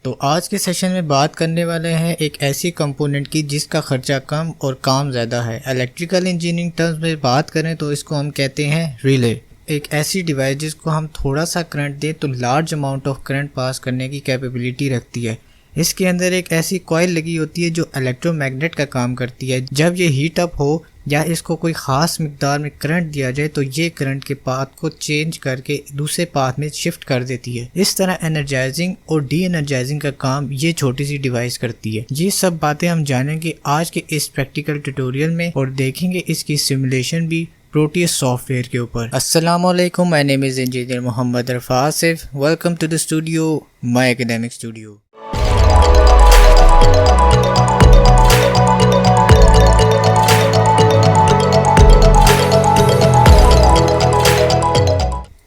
तो आज के सेशन में बात करने वाले हैं एक ऐसी कंपोनेंट की जिसका खर्चा कम और काम ज़्यादा है। इलेक्ट्रिकल इंजीनियरिंग टर्म्स में बात करें तो इसको हम कहते हैं रिले। एक ऐसी डिवाइस जिसको हम थोड़ा सा करंट दें तो large amount of current pass करने की कैपेबिलिटी रखती है। इसके अंदर एक ऐसी कॉइल लगी होती है जो इलेक्ट्रोमैग्नेट का काम करती है। जब ये हीट अप हो या इसको कोई ख़ास मिकदार में करंट दिया जाए तो ये करंट के पाथ को चेंज करके दूसरे पाथ में शिफ्ट कर देती है। इस तरह एनर्जाइजिंग और डी एनर्जाइजिंग का काम ये छोटी सी डिवाइस करती है। ये सब बातें हम जानेंगे आज के इस प्रैक्टिकल ट्यूटोरियल में और देखेंगे इसकी सिमुलेशन भी प्रोटियस सॉफ्टवेयर के ऊपर। अस्सलामुअलैकुम, my name is engineer Mohammad Rafa Asif. Welcome to the studio, my academic studio.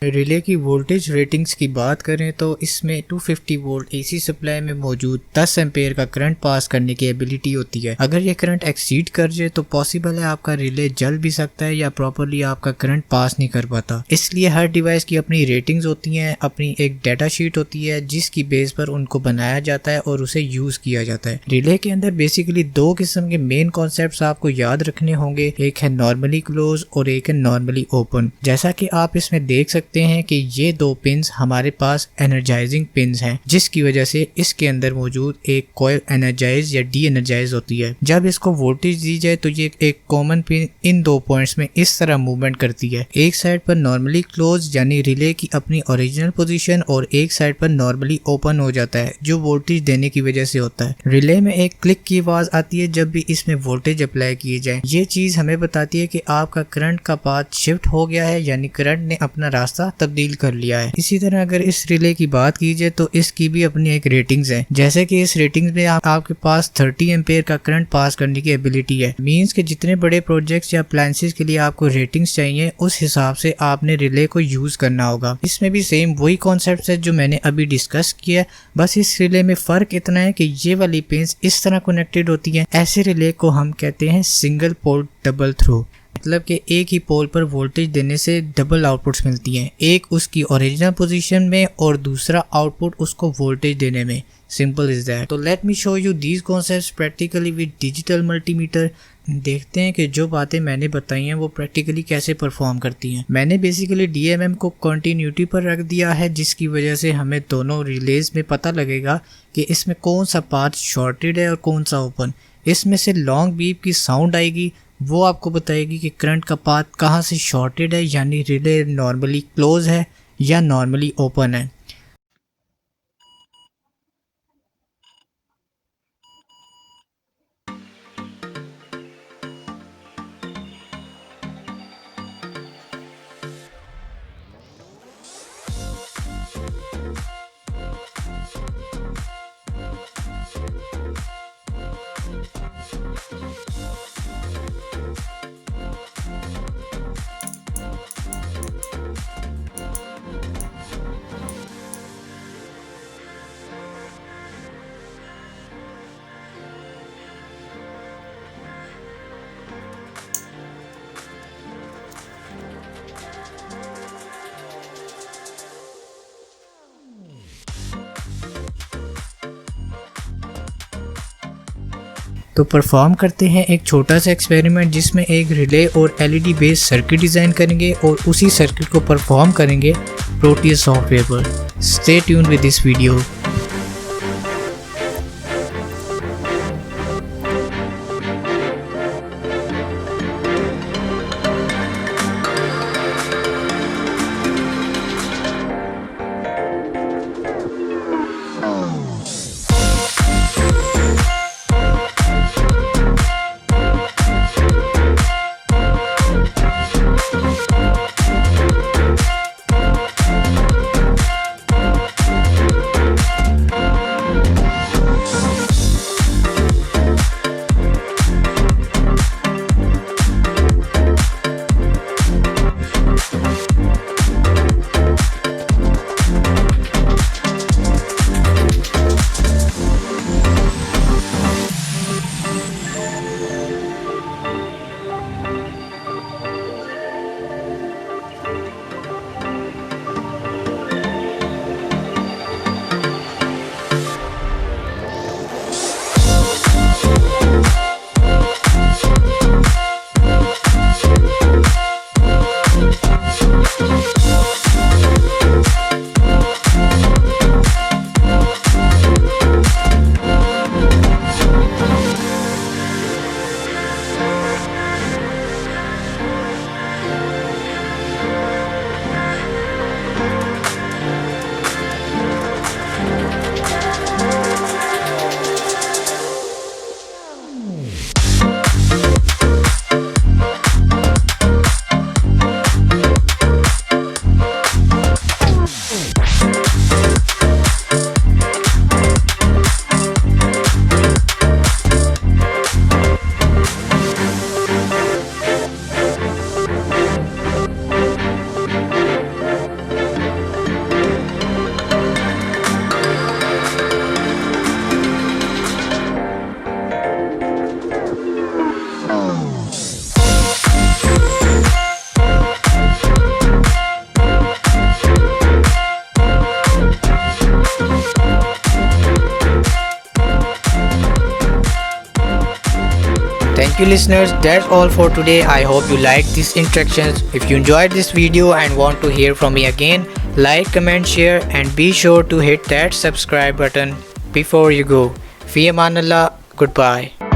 Relay की वोल्टेज रेटिंग्स की बात करें तो इसमें 250 वोल्ट एसी सप्लाई में मौजूद 10 एम्पेयर का करंट पास करने की एबिलिटी होती है। अगर ये करंट एक्सीड कर जाए तो पॉसिबल है आपका रिले जल भी सकता है या प्रॉपरली आपका करंट पास नहीं कर पाता। इसलिए हर डिवाइस की अपनी रेटिंग्स होती हैं, अपनी एक डाटा शीट होती है जिसकी बेस पर उनको बनाया जाता है और उसे यूज किया जाता है। रिले के अंदर बेसिकली दो किस्म के मेन कॉन्सेप्ट आपको याद रखने होंगे, एक है नॉर्मली क्लोज और एक है नॉर्मली ओपन। जैसा कि आप इसमें देख सकते हैं कि ये दो पिंस हमारे पास एनर्जाइजिंग पिंस हैं, जिसकी वजह से इसके अंदर मौजूद एक कॉइल एनर्जाइज या डी एनर्जाइज होती है। जब इसको वोल्टेज दी जाए तो ये एक कॉमन पिन इन दो पॉइंट्स में इस तरह मूवमेंट करती है। एक साइड पर नॉर्मली क्लोज यानी रिले की अपनी ओरिजिनल पोजीशन और एक साइड पर नॉर्मली ओपन हो जाता है जो वोल्टेज देने की वजह से होता है। रिले में एक क्लिक की आवाज आती है जब भी इसमें वोल्टेज अप्लाई किए जाए। ये चीज हमें बताती है कि आपका करंट का पाथ शिफ्ट हो गया है, यानी करंट ने अपना रास्ता तब्दील कर लिया है। इसी तरह अगर इस रिले की बात की जाए तो इसकी भी अपनी एक रेटिंग्स है। जैसे कि इस रेटिंग्स में आपके पास 30 एम्पेयर का करंट पास करने की एबिलिटी है। मींस के जितने बड़े प्रोजेक्ट्स या अप्लायंसेस के लिए आपको रेटिंग्स चाहिए उस हिसाब से आपने रिले को यूज करना होगा। इसमें भी सेम वही कॉन्सेप्ट है जो मैंने अभी डिस्कस किया, बस इस रिले में फर्क इतना है कि ये वाली पिंस इस तरह कनेक्टेड होती है। ऐसे रिले को हम कहते हैं सिंगल पोल डबल थ्रो, मतलब कि एक ही पोल पर वोल्टेज देने से डबल आउटपुट्स मिलती हैं, एक उसकी ओरिजिनल पोजीशन में और दूसरा आउटपुट उसको वोल्टेज देने में। Simple is that. तो let me show you these concepts practically with digital multimeter. देखते हैं कि जो बातें मैंने बताई हैं वो प्रैक्टिकली कैसे परफॉर्म करती हैं। मैंने बेसिकली DMM को कंटिन्यूटी पर रख दिया है, जिसकी वजह से हमें दोनों रिलेज में पता लगेगा कि इसमें कौन सा पाथ शॉर्टेड है और कौन सा ओपन। इसमें से लॉन्ग बीप की साउंड आएगी, वो आपको बताएगी कि करंट का पाथ कहाँ से शॉर्टेड है, यानी रिले नॉर्मली क्लोज है या नॉर्मली ओपन है। तो परफॉर्म करते हैं एक छोटा सा एक्सपेरिमेंट जिसमें एक रिले और LED बेस्ड सर्किट डिज़ाइन करेंगे और उसी सर्किट को परफॉर्म करेंगे प्रोटियस सॉफ्टवेयर पर। Stay tuned with this video. you listeners, that's all for today. I hope you liked these instructions. If you enjoyed this video and want to hear from me again, like, comment, share and be sure to hit that subscribe button before you go. Fi amanallah. Goodbye.